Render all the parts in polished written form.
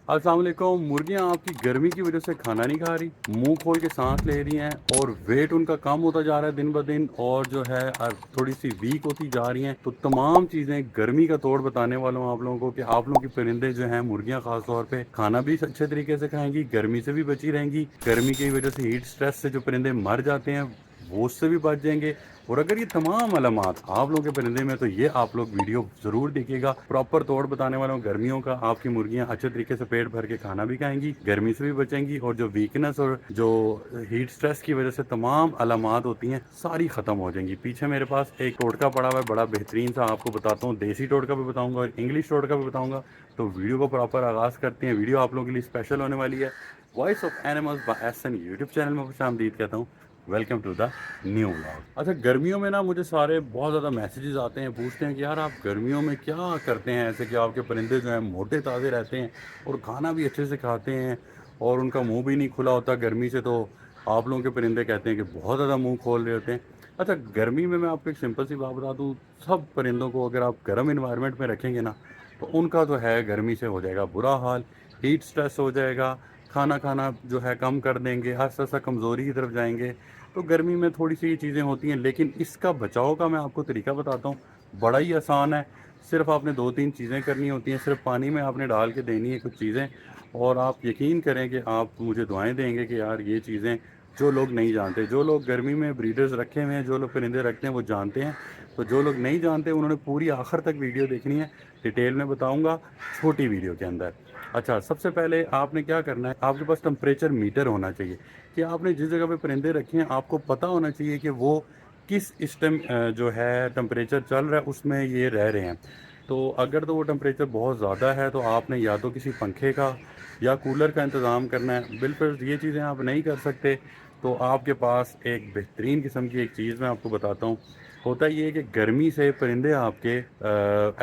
अस्सलाम वालेकुम। मुर्गियाँ आपकी गर्मी की वजह से खाना नहीं खा रही, मुंह खोल के सांस ले रही हैं और वेट उनका कम होता जा रहा है दिन ब दिन, और जो है थोड़ी सी वीक होती जा रही हैं। तो तमाम चीज़ें गर्मी का तोड़ बताने वाला हूँ आप लोगों को कि आप लोगों की परिंदे जो हैं, मुर्गियाँ खास तौर पे, खाना भी अच्छे तरीके से खाएंगी, गर्मी से भी बची रहेंगी। गर्मी की वजह से हीट स्ट्रेस से जो परिंदे मर जाते हैं वो उससे भी बच जाएंगे। और अगर ये तमाम अलामात आप लोगों के परिंदे में, तो ये आप लोग वीडियो ज़रूर देखिएगा। प्रॉपर तोड़ बताने वाला हूँ गर्मियों का। आपकी मुर्गियाँ अच्छे तरीके से पेट भर के खाना भी खाएंगी, गर्मी से भी बचेंगी, और जो वीकनेस और जो हीट स्ट्रेस की वजह से तमाम अलामात होती हैं सारी ख़त्म हो जाएंगी। पीछे मेरे पास एक टोटका पड़ा हुआ है, बड़ा बेहतरीन सा, आपको बताता हूँ। देसी टोटका भी बताऊँगा और इंग्लिश टोटका भी बताऊँगा। तो वीडियो को प्रॉपर आगाज़ करते हैं। वीडियो आप लोगों के लिए स्पेशल होने वाली है। Voice of animals by S N YouTube channel में खुशामदीद कहता हूँ। Welcome to the new vlog. अच्छा, गर्मियों में ना मुझे सारे बहुत ज़्यादा मैसेजेस आते हैं, पूछते हैं कि यार आप गर्मियों में क्या करते हैं ऐसे कि आपके परिंदे जो हैं मोटे ताज़े रहते हैं और खाना भी अच्छे से खाते हैं और उनका मुंह भी नहीं खुला होता गर्मी से। तो आप लोगों के परिंदे कहते हैं कि बहुत ज़्यादा मुंह खोल रहे होते हैं। अच्छा, गर्मी में मैं आपको एक सिंपल सी बात बता दूँ। सब परिंदों को अगर आप गर्म इन्वायरमेंट में रखेंगे ना, तो उनका तो है गर्मी से हो जाएगा बुरा हाल, हीट स्ट्रेस हो जाएगा, खाना खाना जो है कम कर देंगे, आहिस्ता आहिस्ता कमज़ोरी की तरफ जाएंगे। तो गर्मी में थोड़ी सी ये चीज़ें होती हैं, लेकिन इसका बचाव का मैं आपको तरीका बताता हूँ। बड़ा ही आसान है। सिर्फ आपने दो तीन चीज़ें करनी होती हैं। सिर्फ पानी में आपने डाल के देनी है कुछ चीज़ें, और आप यकीन करें कि आप मुझे दुआएं देंगे कि यार ये चीज़ें जो लोग नहीं जानते, जो लोग गर्मी में ब्रीडर्स रखे हुए हैं, जो लोग परिंदे रखते हैं, वो जानते हैं। तो जो लोग नहीं जानते उन्होंने पूरी आखिर तक वीडियो देखनी है। डिटेल में बताऊँगा छोटी वीडियो के अंदर। अच्छा, सबसे पहले आपने क्या करना है, आपके पास टेम्परेचर मीटर होना चाहिए कि आपने जिस जगह पे परिंदे रखे हैं आपको पता होना चाहिए कि वो किस इस टाइम जो है टेम्परेचर चल रहा है उसमें ये रह रहे हैं। तो अगर तो वो टेम्परेचर बहुत ज़्यादा है तो आपने या तो किसी पंखे का या कूलर का इंतज़ाम करना है। बिल्कुल ये चीज़ें आप नहीं कर सकते तो आपके पास एक बेहतरीन किस्म की एक चीज़ मैं आपको बताता हूँ। होता ये है कि गर्मी से परिंदे आपके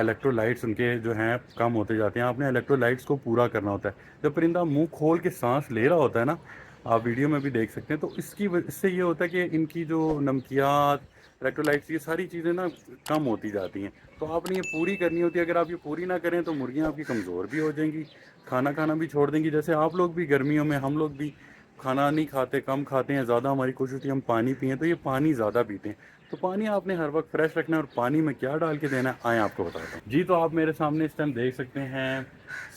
इलेक्ट्रोलाइट्स उनके जो हैं कम होते जाते हैं। आपने इलेक्ट्रोलाइट्स को पूरा करना होता है। जब परिंदा मुंह खोल के सांस ले रहा होता है ना, आप वीडियो में भी देख सकते हैं, तो इससे ये होता है कि इनकी जो नमकियात, इलेक्ट्रोलाइट्स, ये सारी चीज़ें ना कम होती जाती हैं। तो आपने ये पूरी करनी होती है। अगर आप ये पूरी ना करें तो मुर्गियाँ आपकी कमज़ोर भी हो जाएंगी, खाना खाना भी छोड़ देंगी। जैसे आप लोग भी गर्मियों में, हम लोग भी खाना नहीं खाते, कम खाते हैं। ज़्यादा हमारी कोशिश होती है हम पानी पिएँ, तो ये पानी ज़्यादा पीते हैं। तो पानी आपने हर वक्त फ्रेश रखना है। और पानी में क्या डाल के देना है आए आपको बताता हूँ जी। तो आप मेरे सामने इस टाइम देख सकते हैं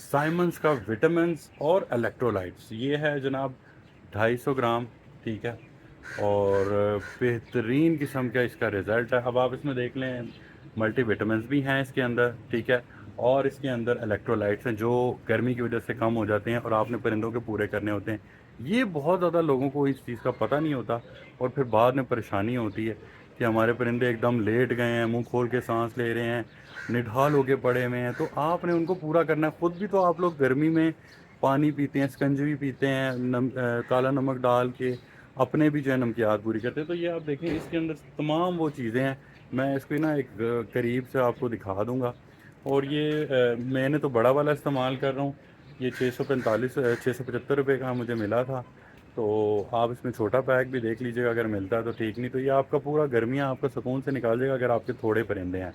साइमंस का विटामिन्स और इलेक्ट्रोलाइट्स। ये है जनाब 250 ग्राम, ठीक है। और बेहतरीन किस्म का इसका रिज़ल्ट है। अब आप इसमें देख लें, मल्टी विटामिन्स भी हैं इसके अंदर, ठीक है। और इसके अंदर इलेक्ट्रोलाइट्स हैं जो गर्मी की वजह से कम हो जाते हैं और आपने परिंदों के पूरे करने होते हैं। ये बहुत ज़्यादा लोगों को इस चीज़ का पता नहीं होता और फिर बाद में परेशानी होती है कि हमारे परिंदे एकदम लेट गए हैं, मुंह खोल के सांस ले रहे हैं, निढाल होके पड़े हुए हैं। तो आपने उनको पूरा करना है। ख़ुद भी तो आप लोग गर्मी में पानी पीते हैं, शिकंजी पीते हैं, काला नमक डाल के अपने भी जो है नमकियात पूरी करते हैं। तो ये आप देखें इसके अंदर तमाम वो चीज़ें हैं। मैं इसको ना एक करीब से आपको दिखा दूंगा। और ये मैंने तो बड़ा वाला इस्तेमाल कर रहा हूँ। ये 675 रुपये का मुझे मिला था। तो आप इसमें छोटा पैक भी देख लीजिएगा, अगर मिलता है तो ठीक, नहीं तो ये आपका पूरा गर्मियाँ आपका सुकून से निकाल देगा अगर आपके थोड़े परिंदे हैं।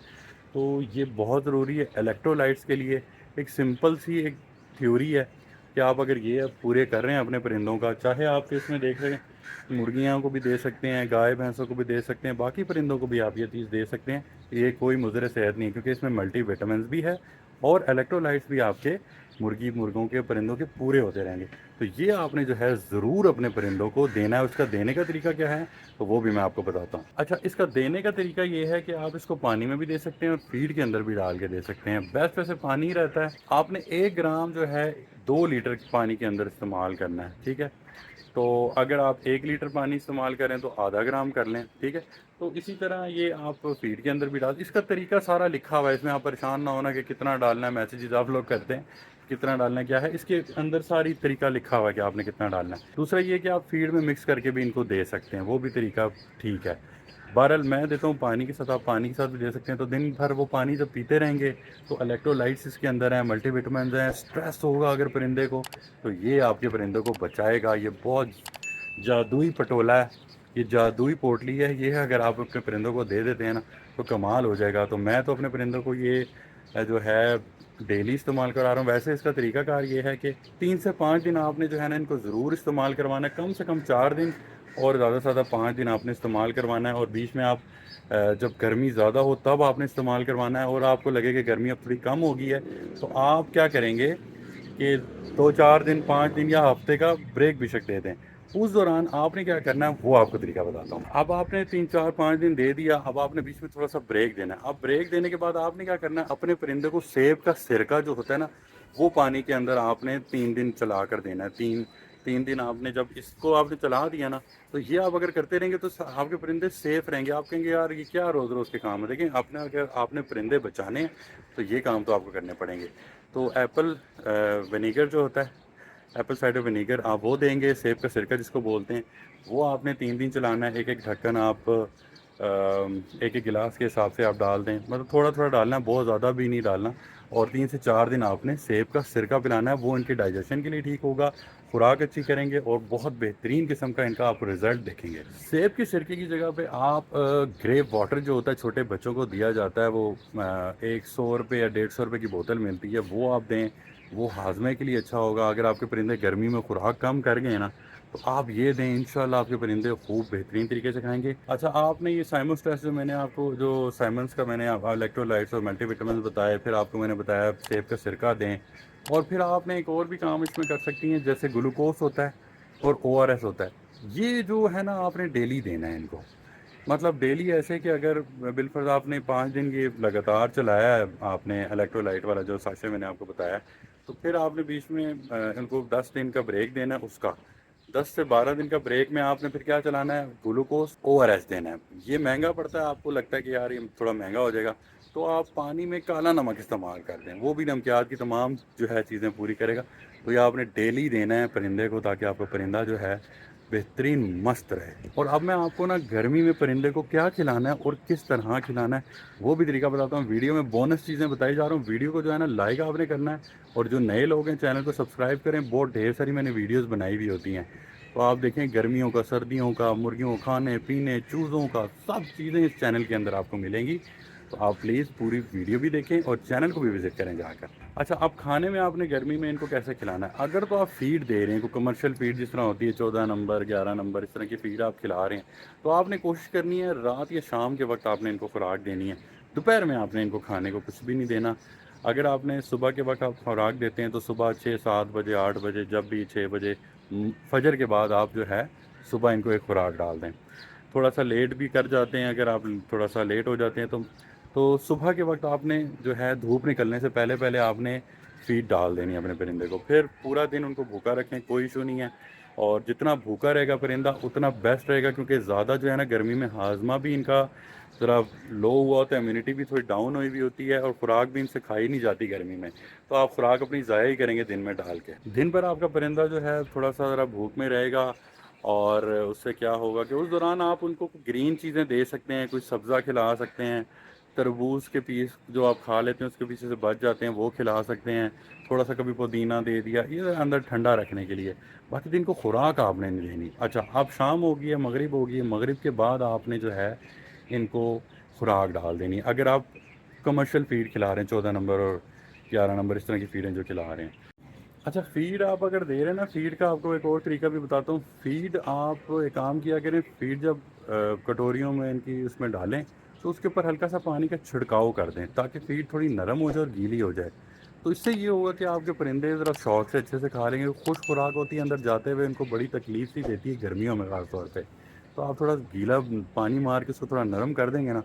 तो ये बहुत ज़रूरी है इलेक्ट्रोलाइट्स के लिए। एक सिंपल सी एक थ्योरी है कि आप अगर ये अब पूरे कर रहे हैं अपने परिंदों का, चाहे आप इसमें देख रहे हैं मुर्गियाँ को भी दे सकते हैं, गाय भैंसों को भी दे सकते हैं, बाकी परिंदों को भी आप ये चीज़ दे सकते हैं। ये कोई मुज़र सेहत नहीं है क्योंकि इसमें मल्टी विटामिन्स भी है और इलेक्ट्रोलाइट्स भी आपके मुर्गी मुर्गों के परिंदों के पूरे होते रहेंगे। तो ये आपने जो है ज़रूर अपने परिंदों को देना है। उसका देने का तरीका क्या है तो वो भी मैं आपको बताता हूँ। अच्छा, इसका देने का तरीका ये है कि आप इसको पानी में भी दे सकते हैं और फीड के अंदर भी डाल के दे सकते हैं। बेस्ट वैसे पानी ही रहता है। आपने 1 ग्राम जो है 2 लीटर पानी के अंदर इस्तेमाल करना है, ठीक है। तो अगर आप 1 लीटर पानी इस्तेमाल करें तो आधा ग्राम कर लें, ठीक है। तो इसी तरह ये आप फीड के अंदर भी डाल, इसका तरीका सारा लिखा हुआ है इसमें। आप परेशान ना होना कि कितना डालना है, मैसेजेस आप लोग करते हैं कितना डालना है क्या है, इसके अंदर सारी तरीका लिखा हुआ है कि आपने कितना डालना है। दूसरा ये कि आप फीड में मिक्स करके भी इनको दे सकते हैं, वो भी तरीका ठीक है। बहरहाल मैं देता हूँ पानी के साथ, आप पानी के साथ भी दे सकते हैं। तो दिन भर वो पानी जब पीते रहेंगे तो इलेक्ट्रोलाइट्स इसके अंदर हैं, मल्टीविटामिन्स हैं। स्ट्रेस होगा अगर परिंदे को तो ये आपके परिंदे को बचाएगा। ये बहुत जादुई पटोला है, ये जादुई पोटली है। ये अगर आप अपने परिंदों को दे देते हैं ना तो कमाल हो जाएगा। तो मैं तो अपने परिंदों को ये जो है ڈیلی استعمال کرا رہا ہوں. ویسے اس کا طریقہ کار یہ ہے کہ 3 سے 5 دن آپ نے جو ہے نا ان کو ضرور استعمال کروانا ہے, کم سے کم 4 دن اور زیادہ سے زیادہ 5 دن آپ نے استعمال کروانا ہے. اور بیچ میں آپ جب گرمی زیادہ ہو تب آپ نے استعمال کروانا ہے, اور آپ کو لگے کہ گرمی اب تھوڑی کم ہو گئی ہے تو آپ کیا کریں گے کہ 2 4 دن 5 دن یا ہفتے کا بریک بے شک دے دیں. اس دوران آپ نے کیا کرنا ہے وہ آپ کو طریقہ بتاتا ہوں. اب آپ نے 3 4 5 دن دے دیا, اب آپ نے بیچ میں تھوڑا سا بریک دینا ہے. اب بریک دینے کے بعد آپ نے کیا کرنا ہے, اپنے پرندے کو سیب کا سرکہ جو ہوتا ہے نا وہ پانی کے اندر آپ نے 3 دن چلا کر دینا ہے. تین دن آپ نے جب اس کو آپ نے چلا دیا نا تو یہ آپ اگر کرتے رہیں گے تو آپ کے پرندے سیف رہیں گے. آپ کہیں گے یار یہ کیا روز روز کے کام ہے. دیکھیں اگر آپ نے پرندے بچانے ہیں تو یہ کام تو آپ کو کرنے پڑیں گے. تو ایپل ونیگر جو ہوتا ہے, ایپل سائڈر ونیگر آپ وہ دیں گے, سیب کا سرکہ جس کو بولتے ہیں وہ آپ نے 3 دن چلانا ہے. ایک ڈھکن آپ ایک گلاس کے حساب سے آپ ڈال دیں, مطلب تھوڑا تھوڑا ڈالنا ہے, بہت زیادہ بھی نہیں ڈالنا. اور 3 سے 4 دن آپ نے سیب کا سرکہ پلانا ہے, وہ ان کے ڈائجیشن کے لیے ٹھیک ہوگا, خوراک اچھی کریں گے اور بہت بہترین قسم کا ان کا آپ رزلٹ دیکھیں گے. سیب کے سرکے کی جگہ پہ آپ گریپ واٹر جو ہوتا ہے چھوٹے بچوں کو دیا جاتا ہے, وہ 100 روپے یا 150 روپے کی بوتل ملتی ہے, وہ آپ دیں. وہ ہاضمے کے لیے اچھا ہوگا. اگر آپ کے پرندے گرمی میں خوراک کم کر گئے نا تو آپ یہ دیں, انشاءاللہ آپ کے پرندے خوب بہترین طریقے سے کھائیں گے. اچھا, آپ نے یہ سائمنز ٹیسٹ جو میں نے آپ کو جو سائمنز کا میں نے الیکٹرولائٹس اور ملٹی وٹامنز بتائے, پھر آپ کو میں نے بتایا سیب کا سرکہ دیں. اور پھر آپ نے ایک اور بھی کام اس میں کر سکتی ہیں, جیسے گلوکوز ہوتا ہے اور ORS ہوتا ہے. یہ جو ہے نا آپ نے ڈیلی دینا ہے ان کو, مطلب ڈیلی ایسے کہ اگر بالفرض آپ نے 5 دن یہ لگاتار چلایا ہے آپ نے الیکٹرولائٹ والا جو ساشے میں نے آپ کو بتایا, تو پھر آپ نے بیچ میں ان کو 10 دن کا بریک دینا ہے. اس کا 10 سے 12 دن کا بریک میں آپ نے پھر کیا چلانا ہے, گلوکوز ORS دینا ہے. یہ مہنگا پڑتا ہے, آپ کو لگتا ہے کہ یار یہ تھوڑا مہنگا ہو جائے گا, تو آپ پانی میں کالا نمک استعمال کر دیں, وہ بھی نمکیات کی تمام جو ہے چیزیں پوری کرے گا. تو یہ آپ نے ڈیلی دینا ہے پرندے کو, تاکہ آپ کا پرندہ جو ہے بہترین مست رہے. اور اب میں آپ کو نا گرمی میں پرندے کو کیا کھلانا ہے اور کس طرح کھلانا ہے وہ بھی طریقہ بتاتا ہوں. ویڈیو میں بونس چیزیں بتائی جا رہا ہوں. ویڈیو کو جو ہے نا لائک آپ نے کرنا ہے, اور جو نئے لوگ ہیں چینل کو سبسکرائب کریں. بہت ڈھیر ساری میں نے ویڈیوز بنائی ہوئی ہوتی ہیں, تو آپ دیکھیں گرمیوں کا, سردیوں کا, مرغیوں کھانے پینے, چوزوں کا, سب چیزیں اس چینل کے اندر آپ کو ملیں گی. تو آپ پلیز پوری ویڈیو بھی دیکھیں اور چینل کو بھی وزٹ کریں جا کر. اچھا, اب کھانے میں آپ نے گرمی میں ان کو کیسے کھلانا ہے. اگر تو آپ فیڈ دے رہے ہیں, کوئی کمرشل فیڈ جس طرح ہوتی ہے 14 نمبر 11 نمبر اس طرح کی فیڈ آپ کھلا رہے ہیں, تو آپ نے کوشش کرنی ہے رات یا شام کے وقت آپ نے ان کو خوراک دینی ہے. دوپہر میں آپ نے ان کو کھانے کو کچھ بھی نہیں دینا. اگر آپ نے صبح کے وقت آپ خوراک دیتے ہیں تو صبح 6 7 بجے 8 بجے, جب بھی 6 بجے فجر کے بعد آپ جو ہے صبح ان کو ایک خوراک ڈال دیں. تھوڑا سا لیٹ بھی کر جاتے ہیں, اگر آپ تھوڑا سا لیٹ ہو جاتے ہیں تو صبح کے وقت آپ نے جو ہے دھوپ نکلنے سے پہلے پہلے آپ نے فیڈ ڈال دینی ہے اپنے پرندے کو. پھر پورا دن ان کو بھوکا رکھیں, کوئی ایشو نہیں ہے. اور جتنا بھوکا رہے گا پرندہ اتنا بیسٹ رہے گا, کیونکہ زیادہ جو ہے نا گرمی میں ہاضمہ بھی ان کا ذرا لو ہوا ہوتا ہے, امیونٹی بھی تھوڑی ڈاؤن ہوئی ہوئی ہوتی ہے, اور خوراک بھی ان سے کھائی نہیں جاتی گرمی میں. تو آپ خوراک اپنی ضائع ہی کریں گے دن میں ڈال کے. دن بھر آپ کا پرندہ جو ہے تھوڑا سا ذرا بھوک میں رہے گا, اور اس سے کیا ہوگا کہ اس دوران آپ ان کو گرین چیزیں دے سکتے ہیں, کچھ سبزہ کھلا سکتے ہیں. تربوز کے پیس جو آپ کھا لیتے ہیں اس کے پیچھے سے بچ جاتے ہیں وہ کھلا سکتے ہیں. تھوڑا سا کبھی پودینہ دے دیا, یہ اندر ٹھنڈا رکھنے کے لیے. باقی دن کو خوراک آپ نے نہیں دینی. اچھا, اب شام ہوگی ہے, مغرب ہوگی ہے, مغرب کے بعد آپ نے جو ہے ان کو خوراک ڈال دینی. اگر آپ کمرشل فیڈ کھلا رہے ہیں 14 نمبر اور 11 نمبر اس طرح کی فیڈیں جو کھلا رہے ہیں. اچھا, فیڈ آپ اگر دے رہے ہیں نا, فیڈ کا آپ کو ایک اور طریقہ بھی بتاتا ہوں. فیڈ آپ ایک کام کیا کریں, فیڈ جب کٹوریوں میں ان کی اس میں ڈالیں تو اس کے اوپر ہلکا سا پانی کا چھڑکاؤ کر دیں, تاکہ فیڈ تھوڑی نرم ہو جائے اور گیلی ہو جائے. تو اس سے یہ ہوگا کہ آپ کے پرندے ذرا شوق سے اچھے سے کھا لیں گے. خوش خوراک ہوتی ہے اندر جاتے ہوئے, ان کو بڑی تکلیف سی دیتی ہے گرمیوں میں خاص طور پہ. تو آپ تھوڑا گیلا پانی مار کے اس کو تھوڑا نرم کر دیں گے نا,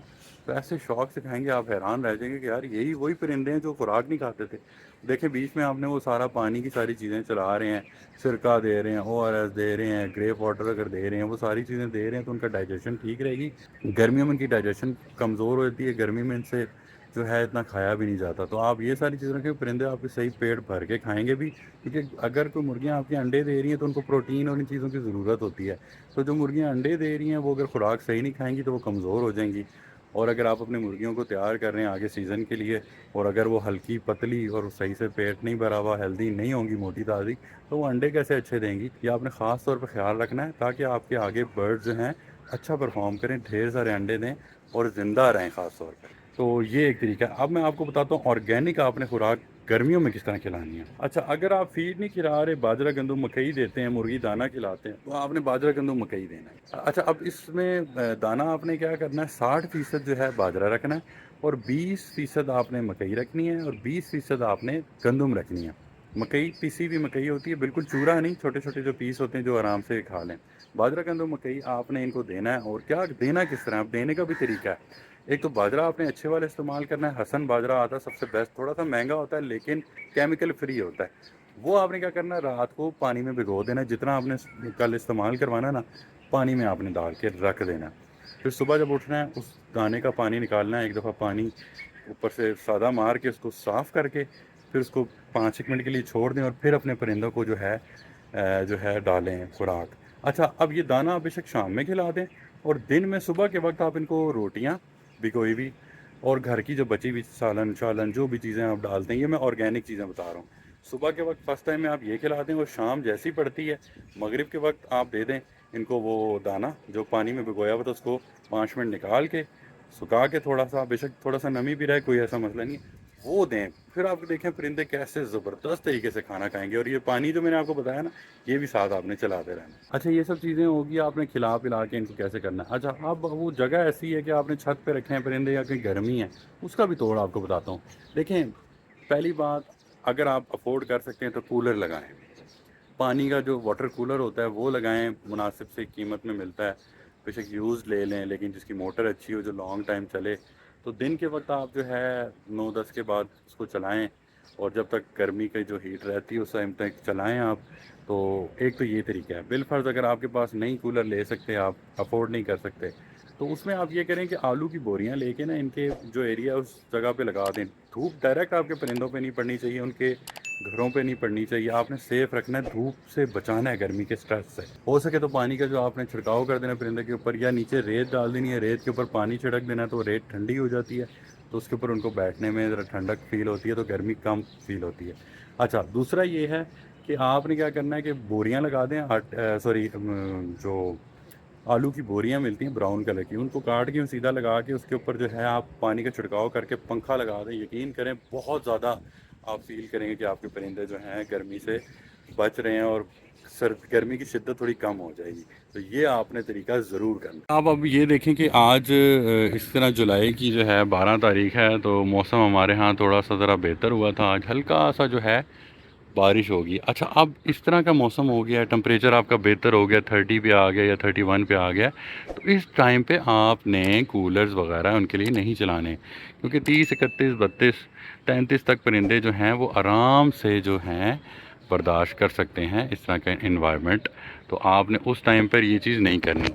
تو ایسے شوق سے کھائیں گے, آپ حیران رہ جائیں گے کہ یار یہی وہی پرندے ہیں جو خوراک نہیں کھاتے تھے. دیکھیں بیچ میں آپ نے وہ سارا پانی کی ساری چیزیں چلا رہے ہیں, سرکہ دے رہے ہیں, ORS دے رہے ہیں, گریپ واٹر اگر دے رہے ہیں, وہ ساری چیزیں دے رہے ہیں, تو ان کا ڈائجیشن ٹھیک رہے گی. گرمیوں میں ان کی ڈائجیشن کمزور ہوتی ہے, گرمی میں ان سے جو ہے اتنا کھایا بھی نہیں جاتا. تو آپ یہ ساری چیزیں رکھیں, پرندے آپ کے صحیح پیٹ بھر کے کھائیں گے بھی. کیونکہ اگر کوئی مرغیاں آپ کے انڈے دے رہی ہیں تو ان کو پروٹین اور ان چیزوں کی ضرورت ہوتی ہے. تو جو مرغیاں انڈے دے رہی ہیں وہ اگر خوراک صحیح نہیں کھائیں گی تو وہ کمزور ہو جائیں گی. اور اگر آپ اپنی مرغیوں کو تیار کر رہے ہیں آگے سیزن کے لیے, اور اگر وہ ہلکی پتلی اور صحیح سے پیٹ نہیں بھرا ہوا, ہیلدی نہیں ہوں گی, موٹی تازی, تو وہ انڈے کیسے اچھے دیں گی. یہ آپ نے خاص طور پہ خیال رکھنا ہے, تاکہ آپ کے آگے برڈ جو ہیں اچھا پرفارم کریں, ڈھیر سارے انڈے دیں اور زندہ رہیں خاص طور پہ. تو یہ ایک طریقہ ہے. اب میں آپ کو بتاتا ہوں آرگینک آپ نے خوراک गर्मियों में किस तरह खिलानी है। अच्छा, अगर आप फीड नहीं खिला रहे, बाजरा गंदम मकई देते हैं, मुर्गी दाना खिलाते हैं, तो आपने बाजरा गंदम मकई देना है। अच्छा, अब इसमें दाना आपने क्या करना है, 60% जो है बाजरा रखना है और 20% आपने मकई रखनी है और 20% आपने गंदम रखनी है। मकई पिसी हुई मकई होती है, बिल्कुल चूरा नहीं, छोटे छोटे जो पीस होते हैं जो आराम से खा लें। बाजरा गंदम मकई आपने इनको देना है। और क्या देना किस तरह, अब देने का भी तरीका है। एक तो बाजरा आपने अच्छे वाला इस्तेमाल करना है, हसन बाजरा आता है सबसे बेस्ट, थोड़ा सा महंगा होता है लेकिन केमिकल फ्री होता है। वो आपने क्या करना है, रात को पानी में भिगो देना है, जितना आपने कल इस्तेमाल करवाना ना, पानी में आपने डाल के रख देना है। फिर सुबह जब उठना है, उस दाने का पानी निकालना है, एक दफ़ा पानी ऊपर से सादा मार के उसको साफ़ करके फिर उसको 5-1 मिनट के लिए छोड़ दें और फिर अपने परिंदों को जो है डालें खुराक। अच्छा, अब ये दाना आप बेशक शाम में खिला दें और दिन में सुबह के वक्त आप इनको रोटियां भिगोई हुई और घर की जो बची हुई सालन शालन जो भी चीज़ें आप डालते हैं, ये मैं ऑर्गेनिक चीज़ें बता रहा हूँ। सुबह के वक्त फर्स्ट टाइम में आप ये खिला दें और शाम जैसी पड़ती है मगरिब के वक्त आप दे दें इनको वो दाना जो पानी में भिगोया हुआ था, उसको 5 मिनट निकाल के सुखा के, थोड़ा सा बेशक थोड़ा सा नमी भी रहे, कोई ऐसा मसला नहीं है, वो दें। फिर आप देखें परिंदे कैसे ज़बरदस्त तरीके से खाना खाएंगे। और ये पानी जो मैंने आपको बताया ना, ये भी साथ आपने चलाते रहना। अच्छा, ये सब चीज़ें होगी, आपने खिला पिला के इनको कैसे करना है। अच्छा, अब वो जगह ऐसी है कि आपने छत पे रखे हैं परिंदे या कहीं गर्मी है, उसका भी तोड़ आपको बताता हूँ। देखें, पहली बात, अगर आप अफोर्ड कर सकते हैं तो कूलर लगाएं। पानी का जो वाटर कूलर होता है वो लगाएं, मुनासिब से कीमत में मिलता है, बेशक यूज़ ले लें लेकिन जिसकी मोटर अच्छी हो, जो लॉन्ग टाइम चले। तो दिन के वक्त आप जो है 9-10 के बाद उसको चलाएं और जब तक गर्मी की जो हीट रहती है उस टाइम तक चलाएं आप। तो एक तो ये तरीका है। बिलफर्ज अगर आपके पास नहीं कूलर ले सकते, आप अफोर्ड नहीं कर सकते, तो उसमें आप ये करें कि आलू की बोरियां लेके ना इनके जो एरिया है उस जगह पे लगा दें। धूप डायरेक्ट आपके परिंदों पे नहीं पड़नी चाहिए, उनके घरों पे नहीं पड़नी चाहिए। आपने सेफ रखना है, धूप से बचाना है, गर्मी के स्ट्रेस से। हो सके तो पानी का जो आपने छिड़काव कर देना परिंदे के ऊपर, या नीचे रेत डाल देनी है, रेत के ऊपर पानी छिड़क देना है, तो रेत ठंडी हो जाती है, तो उसके ऊपर उनको बैठने में ज़रा ठंडक फील होती है, तो गर्मी कम फील होती है। अच्छा, दूसरा ये है कि आपने क्या करना है कि बोरियां लगा दें, सॉरी, जो आलू की बोरियां मिलती हैं ब्राउन कलर की, उनको काट के सीधा लगा के उसके ऊपर जो है आप पानी का छिड़काव करके पंखा लगा दें। यकीन करें, बहुत ज़्यादा आप फील करेंगे कि आपके परिंदे जो हैं गर्मी से बच रहे हैं और गर्मी की शिद्दत थोड़ी कम हो जाएगी। तो ये आपने तरीका ज़रूर करना। आप अब ये देखें कि आज इस तरह जुलाई की जो है 12 तारीख है, तो मौसम हमारे यहाँ थोड़ा सा ज़रा बेहतर हुआ था। आज हल्का सा जो है बारिश होगी। अच्छा, अब इस तरह का मौसम हो गया है, टेम्परेचर आपका बेहतर हो गया, 30 पे आ गया या 31 पे आ गया, तो इस टाइम पे आपने कूलर्स वगैरह उनके लिए नहीं चलाने, क्योंकि 30, 31, 32, 33 तक परिंदे जो हैं वो आराम से जो हैं बर्दाश्त कर सकते हैं इस तरह का इन्वायरमेंट। तो आपने उस टाइम पर ये चीज़ नहीं करनी।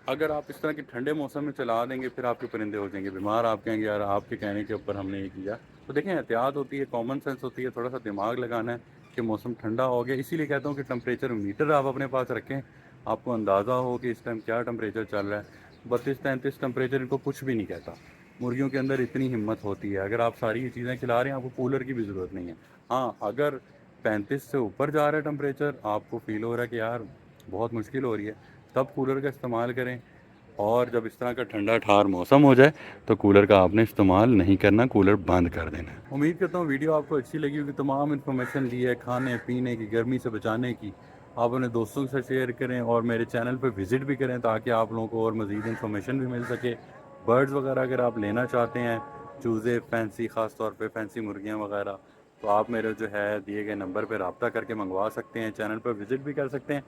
अगर आप इस तरह के ठंडे मौसम में चला देंगे, फिर आपके परिंदे हो जाएंगे बीमार। आप कहेंगे यार आपके कहने के ऊपर हमने ये किया। तो देखें, एहतियात होती है, कॉमन सेंस होती है, थोड़ा सा दिमाग लगाना है कि मौसम ठंडा हो गया। इसीलिए कहता हूँ कि टेम्परेचर मीटर आप अपने पास रखें, आपको अंदाज़ा हो कि इस टाइम क्या टेम्परेचर चल रहा है। 32-33 टेम्परेचर इनको कुछ भी नहीं कहता। मुर्गियों के अंदर इतनी हिम्मत होती है। अगर आप सारी ये चीज़ें खिला रहे हैं, आपको कूलर की भी ज़रूरत नहीं है। हाँ, अगर 35 से ऊपर जा रहा है टेम्परेचर, आपको फील हो रहा है कि यार बहुत मुश्किल हो रही है, तब कूलर का इस्तेमाल करें। और जब इस तरह का ठंडा ठार मौसम हो जाए तो कूलर का आपने इस्तेमाल नहीं करना, कूलर बंद कर देना है। उम्मीद करता हूँ वीडियो आपको अच्छी लगी होगी। तमाम इन्फॉर्मेशन दी है खाने पीने की, गर्मी से बचाने की। आप अपने दोस्तों के साथ शेयर करें और मेरे चैनल पर विज़िट भी करें ताकि आप लोगों को और मज़ीद इन्फॉर्मेशन भी मिल सके। बर्ड्स वगैरह अगर आप लेना चाहते हैं, चूज़े फैंसी, ख़ास तौर पे फैंसी मुर्गियाँ वगैरह, तो आप मेरे जो है दिए गए नंबर पर रब्ता करके मंगवा सकते हैं, चैनल पर विज़िट भी कर सकते हैं।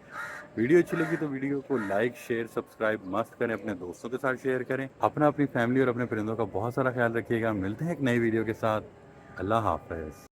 वीडियो अच्छी लगी तो वीडियो को लाइक शेयर सब्सक्राइब मस्त करें, अपने दोस्तों के साथ शेयर करें। अपना, अपनी फैमिली और अपने परिंदों का बहुत सारा ख्याल रखिएगा। मिलते हैं एक नई वीडियो के साथ। अल्लाह हाफ़िज़।